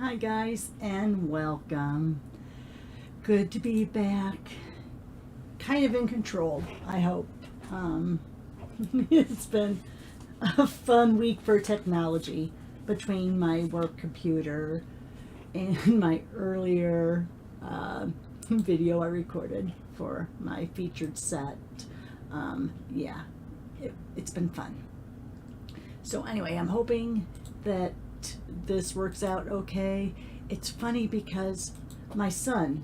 Hi guys, and welcome. Good to be back. Kind of in control, I hope. It's been a fun week for technology between my work computer and my earlier video I recorded for my featured set. Yeah, it's been fun. So anyway, I'm hoping that this works out okay. It's funny because my son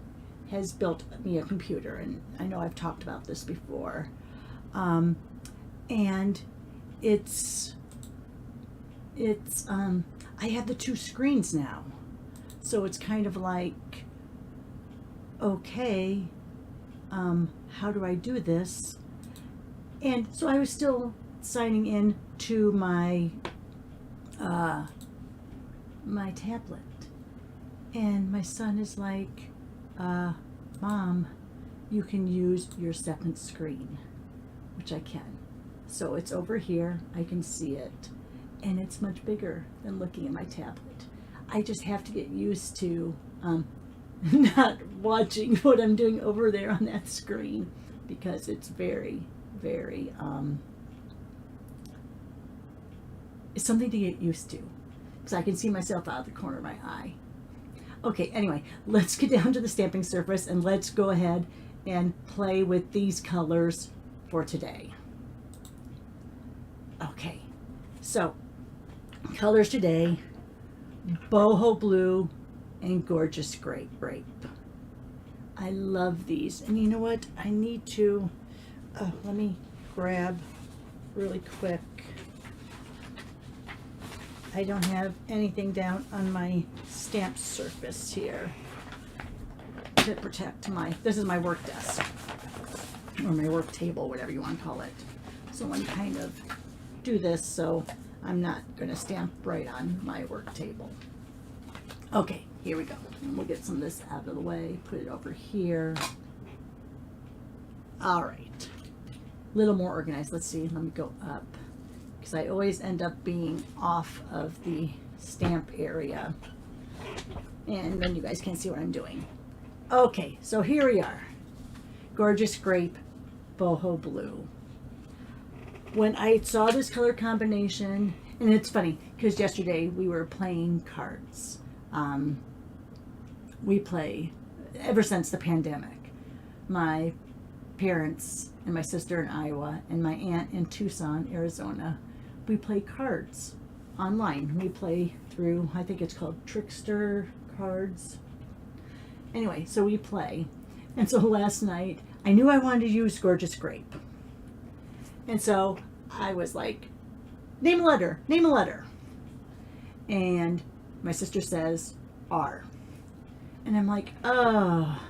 has built me a computer, and I know I've talked about this before, and it's I have the two screens now, so it's kind of like, okay, how do I do this? And so I was still signing in to my my tablet, and my son is like, Mom, you can use your second screen, which I can. So it's over here, I can see it, and it's much bigger than looking at my tablet. I just have to get used to not watching what I'm doing over there on that screen, because it's very, very, it's something to get used to, because I can see myself out of the corner of my eye. Okay, anyway, let's get down to the stamping surface and let's go ahead and play with these colors for today. Okay, so colors today: Boho Blue and Gorgeous Grape. I love these. And you know what? I need to, let me grab really quick. I don't have anything down on my stamp surface here to protect this is my work desk, or my work table, whatever you want to call it. So let me kind of do this so I'm not going to stamp right on my work table. Okay, here we go. And we'll get some of this out of the way, put it over here. All right, a little more organized. Let's see, let me go up, because I always end up being off of the stamp area, and then you guys can't see what I'm doing. Okay, so here we are. Gorgeous Grape, Boho Blue. When I saw this color combination, and it's funny because yesterday we were playing cards. We play ever since the pandemic. My parents and my sister in Iowa and my aunt in Tucson, Arizona, we play cards online. We play through, I think it's called Trickster Cards. Anyway, so we play. And so last night, I knew I wanted to use Gorgeous Grape. And so I was like, name a letter, name a letter. And my sister says R. And I'm like, oh,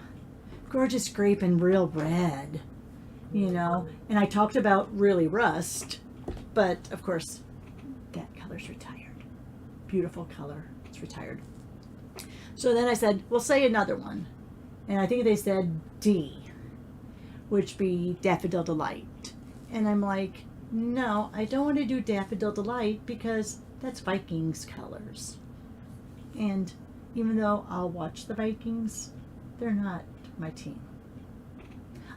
Gorgeous Grape and Real Red, you know. And I talked about Really Rust, but of course that color's retired. Beautiful color, it's retired. So then I said, well, say another one. And I think they said D, which be Daffodil Delight. And I'm like, no, I don't want to do Daffodil Delight because that's Vikings colors. And even though I'll watch the Vikings, they're not my team.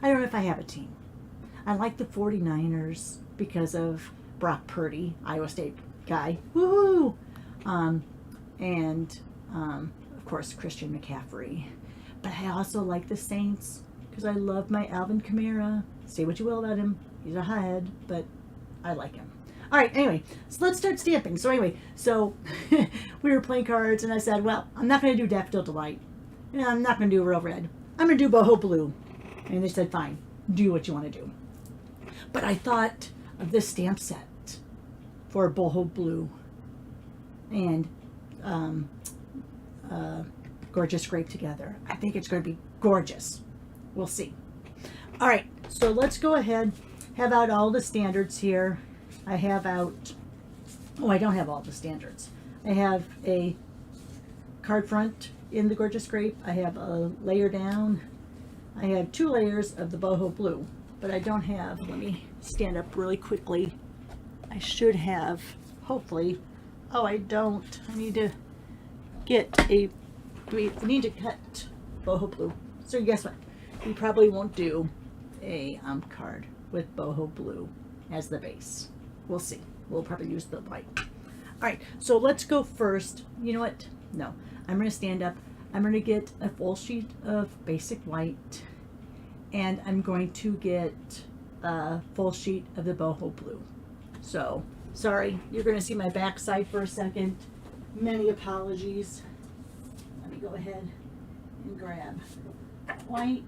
I don't know if I have a team. I like the 49ers because of Brock Purdy, Iowa State guy. Woohoo! Of course, Christian McCaffrey. But I also like the Saints because I love my Alvin Kamara. Say what you will about him. He's a hothead, but I like him. All right, anyway, so let's start stamping. So anyway, we were playing cards, and I said, well, I'm not going to do Daffodil Delight. And I'm not going to do Real Red. I'm going to do Boho Blue. And they said, fine, do what you want to do. But I thought of this stamp set for Boho Blue and Gorgeous Grape together. I think it's going to be gorgeous. We'll see. All right, so let's go ahead, have out all the standards here. I have out, oh, I don't have all the standards. I have a card front in the Gorgeous Grape. I have a layer down. I have 2 layers of the Boho Blue, but I don't have, let me stand up really quickly. I should have, hopefully, oh, I don't. I need to get we need to cut boho blue. So guess what? We probably won't do a card with boho blue as the base. We'll see. We'll probably use the white. All right, so let's go first. You know what? No, I'm going to stand up. I'm going to get a full sheet of basic white, and I'm going to get a full sheet of the boho blue. So, sorry, you're going to see my backside for a second. Many apologies. Let me go ahead and grab white.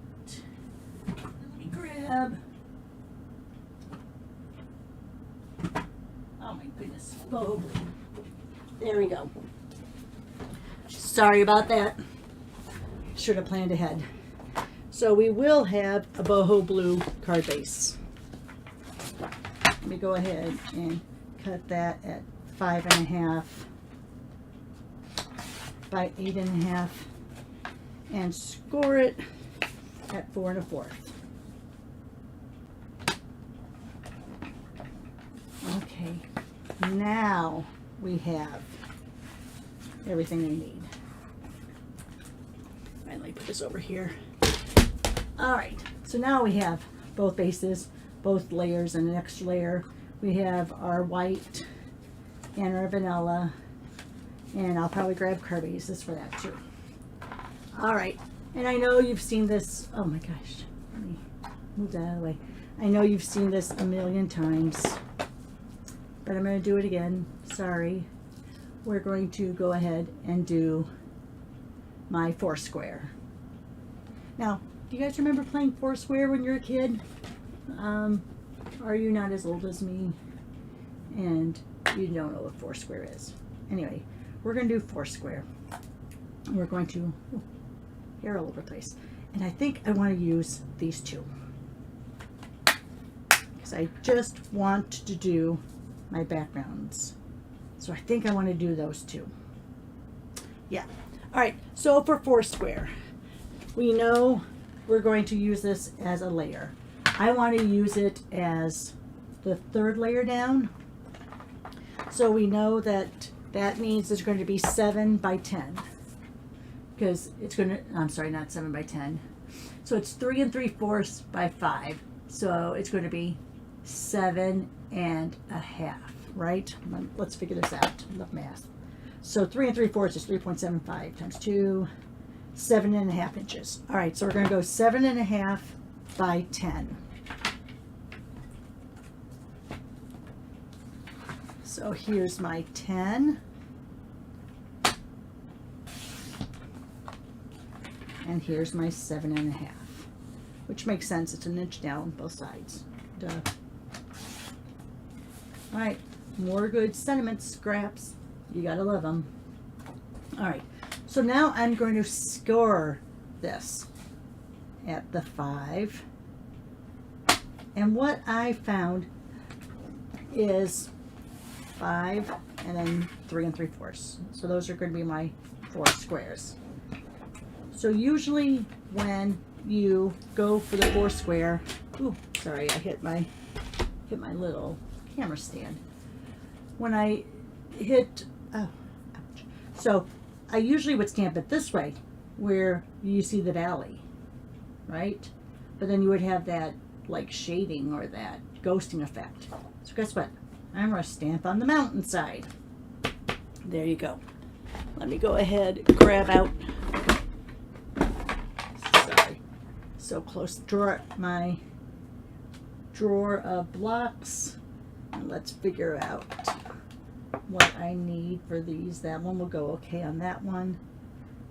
Let me grab, oh my goodness, boho blue. There we go. Sorry about that. Should have planned ahead. So we will have a boho blue card base. Let me go ahead and cut that at 5.5 by 8.5 and score it at 4 1/4. Okay, now we have everything we need. Let me put this over here. All right, so now we have both bases, both layers, and the next layer. We have our white and our vanilla, and I'll probably grab card bases for that too. All right, and I know you've seen this. Oh my gosh, let me move that out of the way. I know you've seen this a million times, but I'm going to do it again. Sorry. We're going to go ahead and do my Foursquare. Now, do you guys remember playing Foursquare when you were a kid? Are you not as old as me and you don't know what Foursquare is? Anyway, we're going to do Foursquare. We're going to, hair all over the place. And I think I want to use these two, because I just want to do my backgrounds. So I think I want to do those two. Yeah. All right. So for Foursquare, we know we're going to use this as a layer. I want to use it as the third layer down. So we know that that means it's going to be 7 by 10. Because it's going to, I'm sorry, not 7 by 10. So it's 3 3/4 by 5. So it's going to be 7.5. Right? Let's figure this out. Love math. So 3 3/4 is 3.75 times 2, 7.5 inches. All right, so we're going to go 7.5 by 10. So here's my 10. And here's my 7.5, which makes sense. It's an inch down both sides. Duh. All right. More good sentiments, scraps. You gotta love them. All right, so now I'm going to score this at the 5. And what I found is 5 and then 3 3/4. So those are going to be my 4 squares. So usually when you go for the Foursquare, ooh, sorry, I hit my little camera stand. When I hit, oh, ouch. So I usually would stamp it this way, where you see the valley, right? But then you would have that like shading or that ghosting effect. So guess what? I'm going to stamp on the mountainside. There you go. Let me go ahead, grab out, sorry, so close, my drawer of blocks, and let's figure out what I need for these. That one will go okay on that one,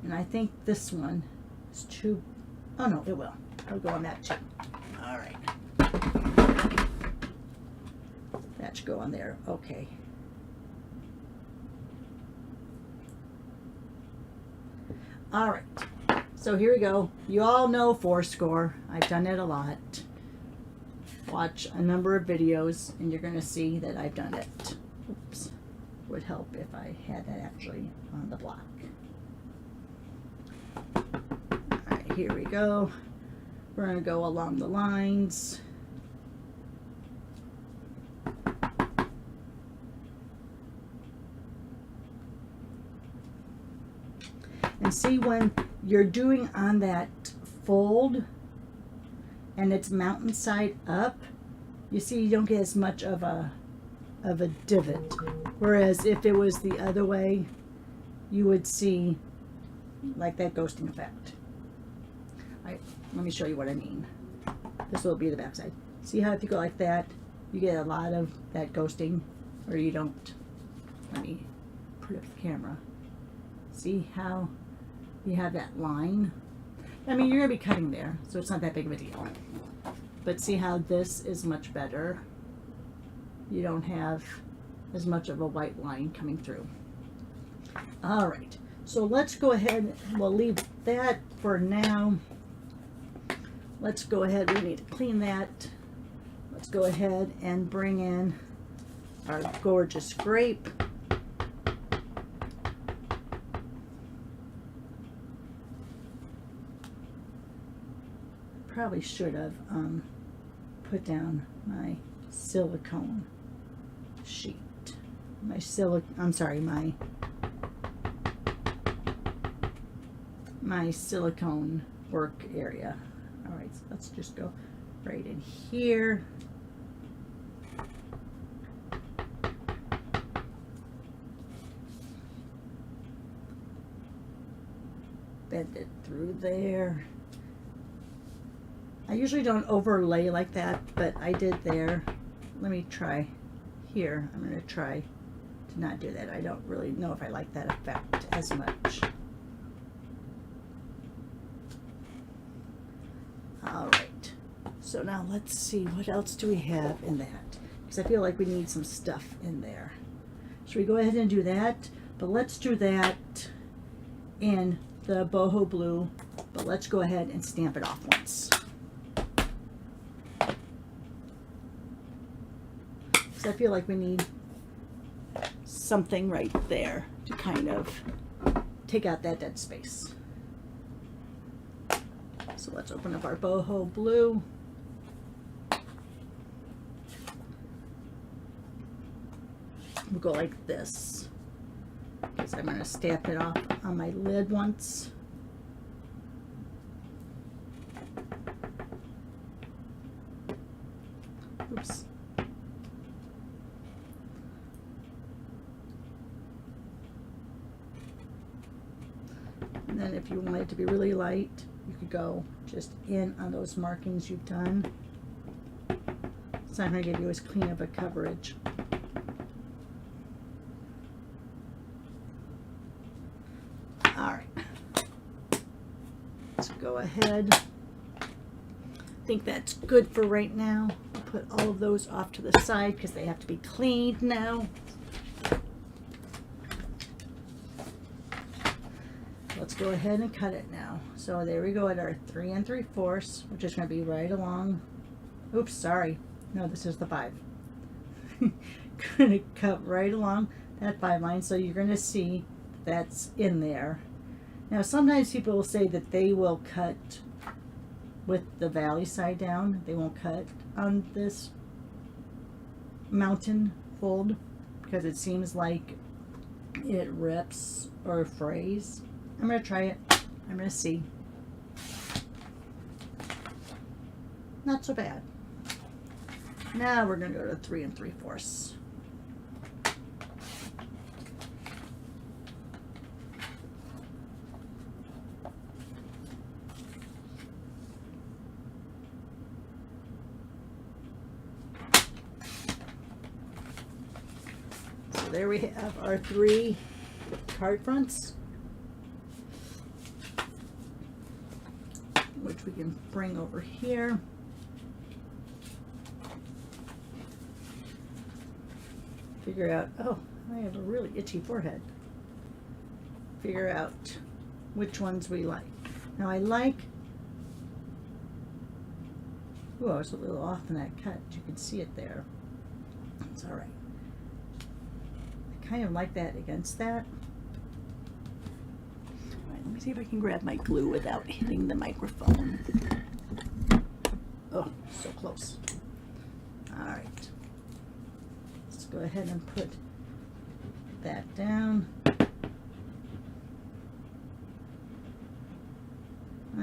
and I think this one is too, oh no, it will. I'll go on that too. All right, that should go on there. Okay. All right, so here we go. You all know Foursquare. I've done it a lot. Watch a number of videos and you're going to see that I've done it. Oops. Would help if I had that actually on the block. All right, here we go. We're going to go along the lines. And see, when you're doing on that fold and it's mountain side up, you see you don't get as much of a divot. Whereas if it was the other way, you would see like that ghosting effect. Alright, let me show you what I mean. This will be the back side. See how if you go like that, you get a lot of that ghosting, or you don't. Let me put up the camera. See how you have that line? I mean, you're going to be cutting there, so it's not that big of a deal. But see how this is much better? You don't have as much of a white line coming through. All right, so let's go ahead. We'll leave that for now. Let's go ahead. We need to clean that. Let's go ahead and bring in our gorgeous grape. Probably should have put down my silicone sheet. I'm sorry, my silicone work area. All right, so let's just go right in here. Bend it through there. I usually don't overlay like that, but I did there. Let me try here. I'm going to try to not do that. I don't really know if I like that effect as much. All right. So now let's see, what else do we have in that? Because I feel like we need some stuff in there. Should we go ahead and do that? But let's do that in the boho blue. But let's go ahead and stamp it off once. I feel like we need something right there to kind of take out that dead space. So let's open up our boho blue. We'll go like this because I'm going to stamp it off on my lid once. Oops. And then if you want it to be really light, you could go just in on those markings you've done. It's not going to give you as clean of a coverage. All right. Let's go ahead. I think that's good for right now. I'll put all of those off to the side because they have to be cleaned now. Let's go ahead and cut it now. So there we go at our 3 3/4, which is going to be right along. Oops, sorry. No, this is the 5. Going to cut right along that 5 line, so you're going to see that's in there. Now, sometimes people will say that they will cut with the valley side down. They won't cut on this mountain fold because it seems like it rips or frays. I'm going to try it. I'm going to see. Not so bad. Now we're going to go to 3 3/4. So there we have our 3 card fronts, which we can bring over here. Figure out, oh, I have a really itchy forehead. Figure out which ones we like. Now I like, oh, I was a little off in that cut. You can see it there. It's all right. I kind of like that against that. Let me see if I can grab my glue without hitting the microphone. Oh, so close. All right. Let's go ahead and put that down.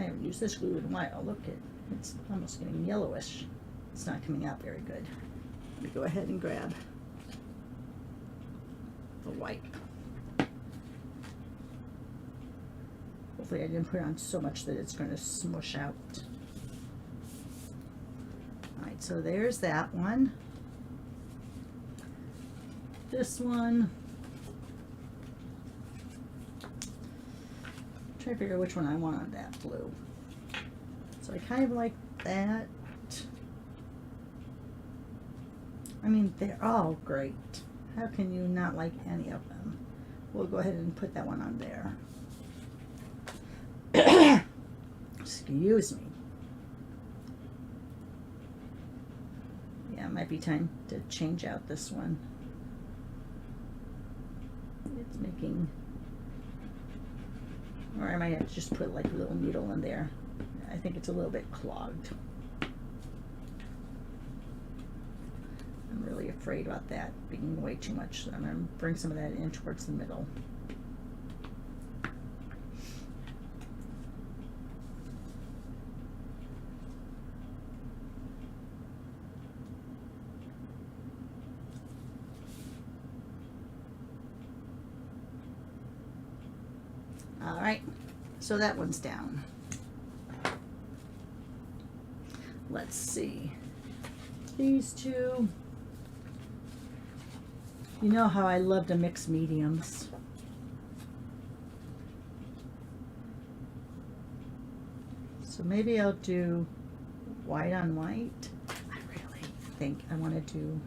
I haven't used this glue in a while. Look, it's almost getting yellowish. It's not coming out very good. Let me go ahead and grab the white. Hopefully I didn't put on so much that it's going to smush out. Alright, so there's that one. This one. Try to figure out which one I want on that blue. So I kind of like that. I mean, they're all great. How can you not like any of them? We'll go ahead and put that one on there. Excuse me. Yeah, it might be time to change out this one. It's making, or I might have to just put like a little needle in there. I think it's a little bit clogged. I'm really afraid about that being way too much, so I'm going to bring some of that in towards the middle. All right, so that one's down. Let's see. These two. You know how I love to mix mediums. So maybe I'll do white on white. I really think I want to do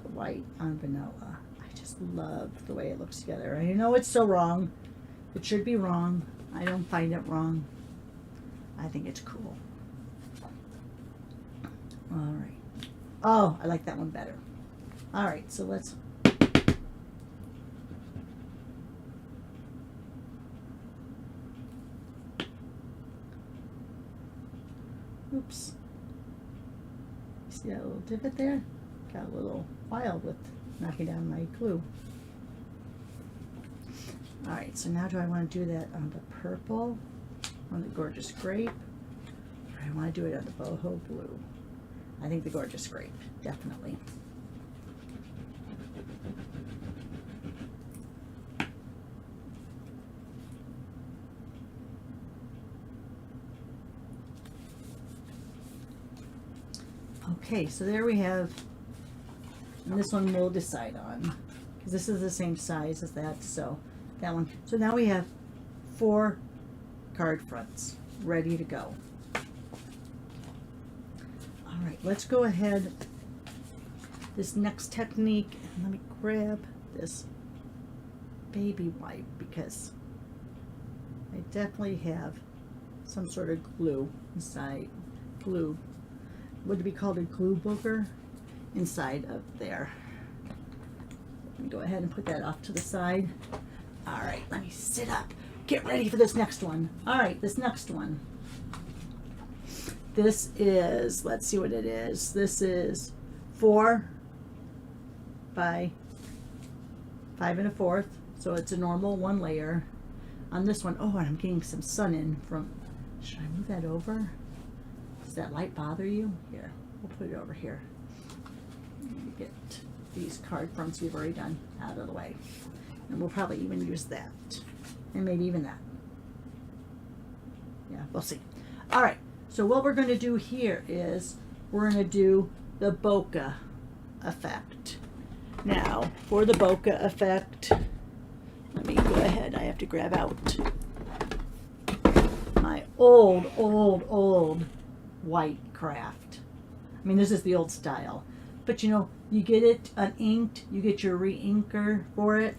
the white on vanilla. I just love the way it looks together. I know it's so wrong. It should be wrong. I don't find it wrong. I think it's cool. All right. Oh, I like that one better. All right, so let's. Oops. See that little divot there? Got a little wild with knocking down my glue. All right, so now do I want to do that on the purple, on the Gorgeous Grape, or I want to do it on the Boho Blue? I think the Gorgeous Grape, definitely. Okay, so there we have, and this one we'll decide on, because this is the same size as that, so that one. So now we have 4 card fronts ready to go. All right, let's go ahead. This next technique, let me grab this baby wipe because I definitely have some sort of glue inside, glue. Would it be called a glue booger inside of there? Let me go ahead and put that off to the side. All right, let me sit up. Get ready for this next one. All right, this next one. This is, let's see what it is. This is 4 by 5 1/4. So it's a normal 1 layer. On this one, oh, and I'm getting some sun in from, should I move that over? Does that light bother you? Here, we'll put it over here. Get these card fronts we've already done out of the way. And we'll probably even use that. And maybe even that. Yeah, we'll see. All right, so what we're going to do here is we're going to do the bokeh effect. Now, for the bokeh effect, let me go ahead. I have to grab out my old white craft. I mean, this is the old style, but you know, you get it uninked, you get your re-inker for it,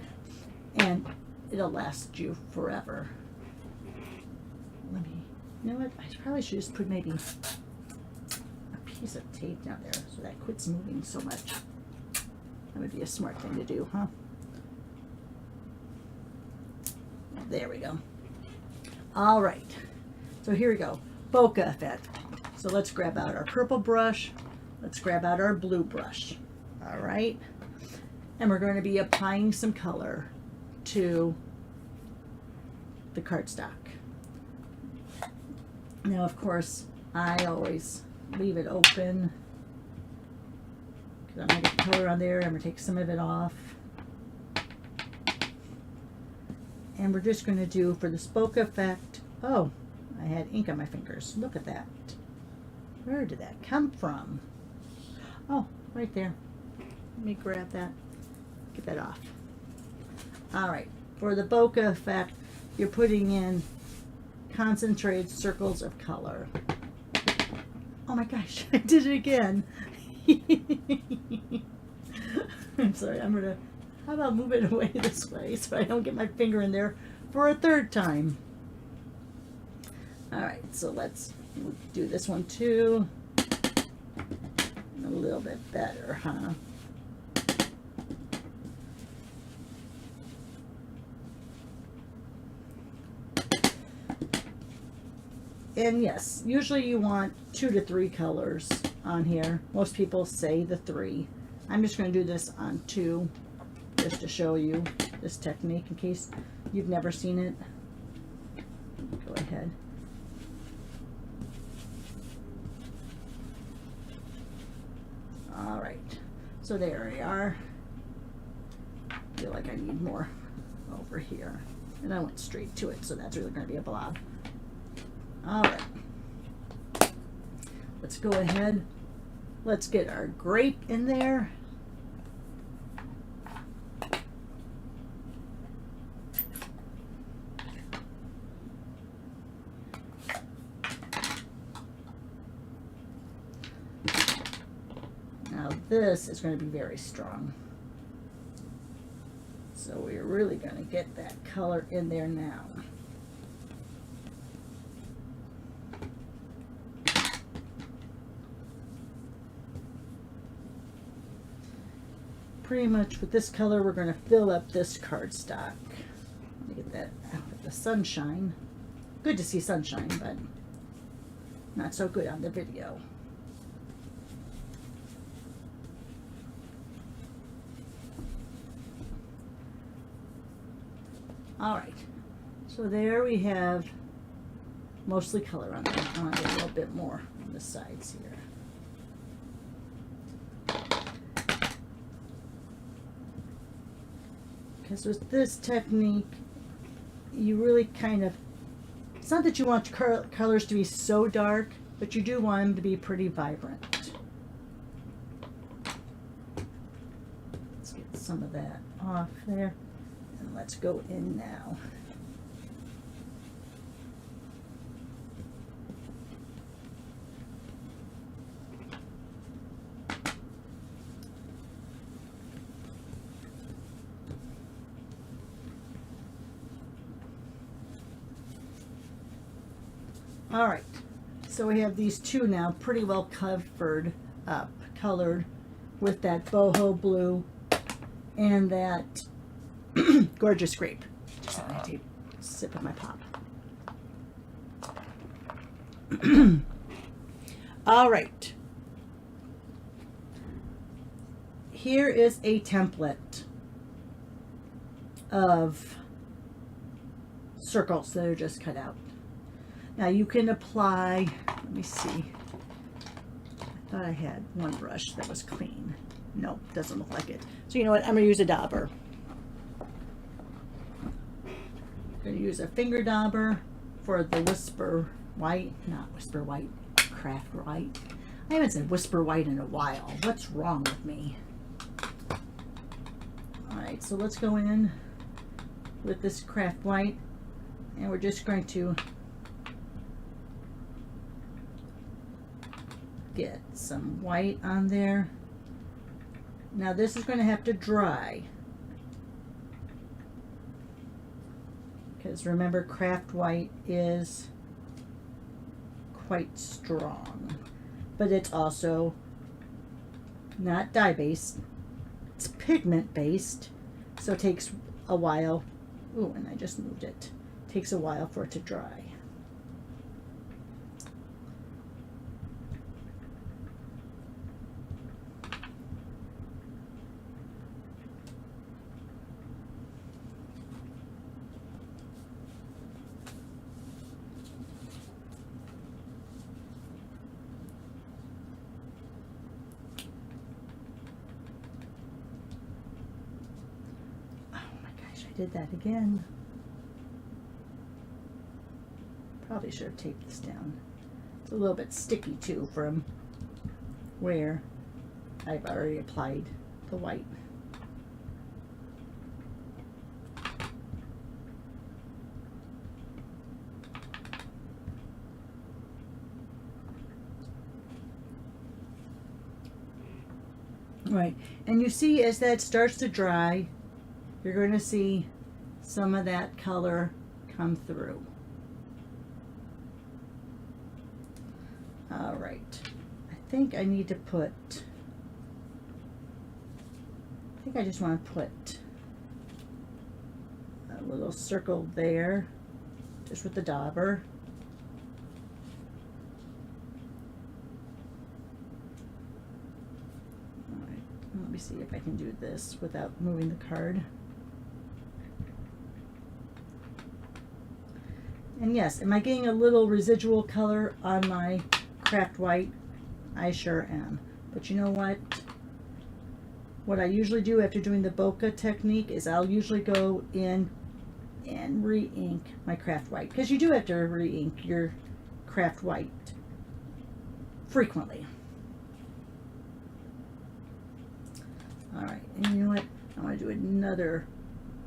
and it'll last you forever. Let me, you know what, I probably should just put maybe a piece of tape down there so that quits moving so much. That would be a smart thing to do, huh? There we go. All right, so here we go, bokeh effect. So let's grab out our purple brush. Let's grab out our blue brush. All right. And we're going to be applying some color to the cardstock. Now, of course, I always leave it open because I'm going to get the color on there. I'm going to take some of it off. And we're just going to do, for this bokeh effect, oh, I had ink on my fingers. Look at that. Where did that come from? Oh, right there. Let me grab that. Get that off. All right. For the bokeh effect, you're putting in concentrated circles of color. Oh my gosh, I did it again. I'm sorry, how about move it away this way so I don't get my finger in there for a third time. All right, so let's do this one too. A little bit better, huh? And yes, usually you want 2 to 3 colors on here. Most people say the 3. I'm just going to do this on 2 just to show you this technique in case you've never seen it. Go ahead. All right, so there we are. I feel like I need more over here. And I went straight to it, so that's really going to be a blob. All right, let's go ahead. Let's get our grape in there. Now this is going to be very strong. So we're really going to get that color in there now. Pretty much with this color, we're going to fill up this cardstock. Let me get that out of the sunshine. Good to see sunshine, but not so good on the video. All right, so there we have mostly color on there. I want to get a little bit more on the sides here. Because with this technique, you really kind of, it's not that you want your colors to be so dark, but you do want them to be pretty vibrant. Let's get some of that off there, and let's go in now. All right, so we have these two now pretty well covered up, colored with that boho blue and that gorgeous grape. Just let me take a sip of my pop. All right, here is a template of circles that are just cut out. Now you can apply, let me see, I thought I had one brush that was clean. Nope, doesn't look like it. So you know what, I'm gonna use a dauber. I'm gonna use a finger dauber for the Whisper White, not Whisper White, Craft White. I haven't said Whisper White in a while. What's wrong with me? All right, so let's go in with this Craft White, and we're just going to get some white on there. Now this is going to have to dry, because remember, Craft White is quite strong, but it's also not dye based, it's pigment based, so it takes a while. Ooh, and I just moved it. It takes a while for it to dry. did that again. Probably should have taped this down. It's a little bit sticky too from where I've already applied the white. Right, and you see as that starts to dry, you're going to see some of that color come through. All right, I think I need to put, I think I just want to put a little circle there, just with the dauber. All right, let me see if I can do this without moving the card. And yes, am I getting a little residual color on my craft white? I sure am. But you know what? What I usually do after doing the bokeh technique is I'll usually go in and re-ink my craft white, because you do have to re-ink your craft white frequently. All right, and you know what? I want to do another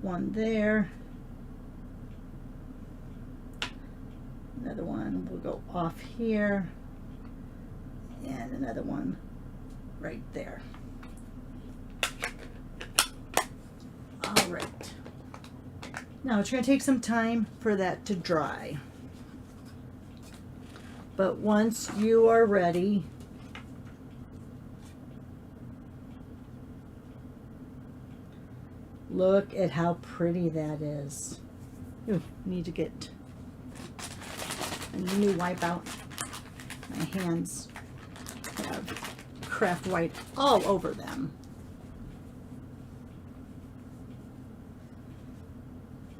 one there. Another one will go off here, and another one right there. All right. Now it's going to take some time for that to dry. But once you are ready, look at how pretty that is. Ooh, need to get a new wipe out. My hands have craft white all over them.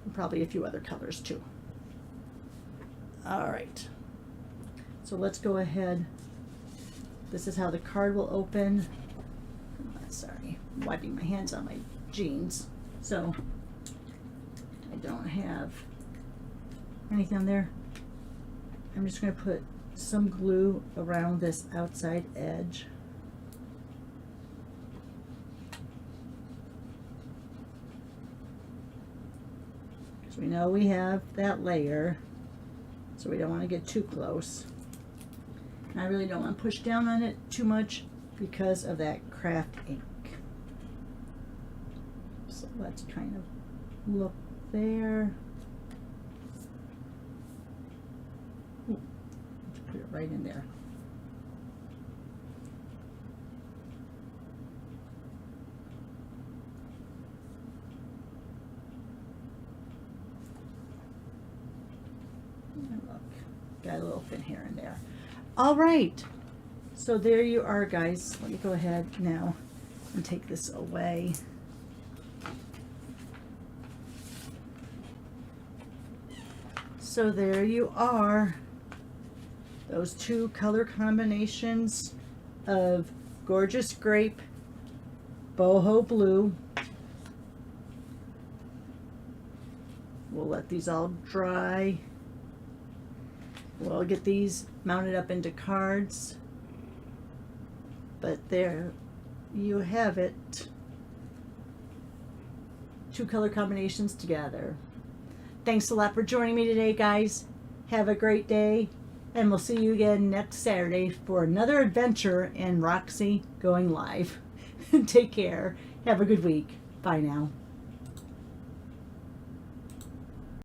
And probably a few other colors too. All right. So let's go ahead. This is how the card will open. Sorry, I'm wiping my hands on my jeans, so I don't have anything on there. I'm just going to put some glue around this outside edge. Because we know we have that layer, so we don't want to get too close. And I really don't want to push down on it too much because of that craft ink. So let's kind of look there. Ooh, let's put it right in there. And look, got a little fin here and there. All right, so there you are, guys. Let me go ahead now and take this away. So there you are, those two color combinations of Gorgeous Grape, Boho Blue. We'll let these all dry. We'll get these mounted up into cards. But there you have it. Two color combinations together. Thanks a lot for joining me today, guys. Have a great day, and we'll see you again next Saturday for another adventure in Roxy Going Live. Take care. Have a good week. Bye now.